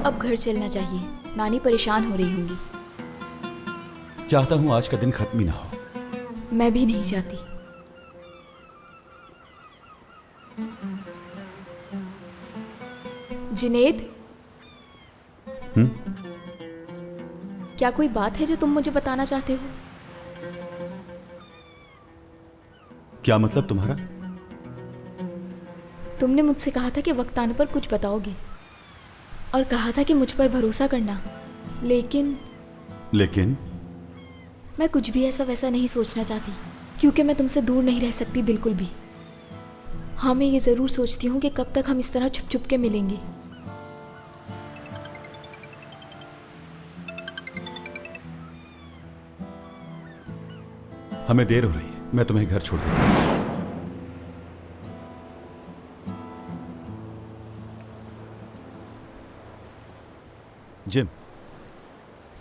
अब घर चलना चाहिए, नानी परेशान हो रही होंगी। चाहता हूं आज का दिन खत्म ही ना हो। मैं भी नहीं चाहती। जुनेद, क्या कोई बात है जो तुम मुझे बताना चाहते हो? क्या मतलब तुम्हारा? तुमने मुझसे कहा था कि वक्त आने पर कुछ बताओगे और कहा था कि मुझ पर भरोसा करना, लेकिन मैं कुछ भी ऐसा वैसा नहीं सोचना चाहती, क्योंकि मैं तुमसे दूर नहीं रह सकती बिल्कुल भी। हाँ, मैं ये ज़रूर सोचती हूँ कि कब तक हम इस तरह छुप छुप के मिलेंगे। हमें देर हो रही है, मैं तुम्हें घर छोड़ देता हूं। जिम,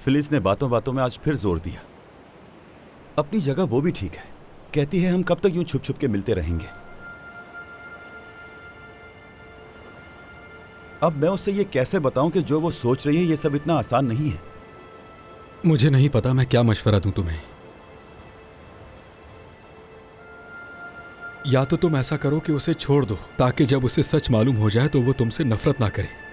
फिलिस ने बातों बातों में आज फिर जोर दिया। अपनी जगह वो भी ठीक है, कहती है हम कब तक यूं छुप छुप के मिलते रहेंगे। अब मैं उससे ये कैसे बताऊं कि जो वो सोच रही है ये सब इतना आसान नहीं है। मुझे नहीं पता मैं क्या मशवरा दूं तुम्हें। या तो तुम ऐसा करो कि उसे छोड़ दो, ताकि जब उसे सच मालूम हो जाए तो वो तुमसे नफरत ना करे।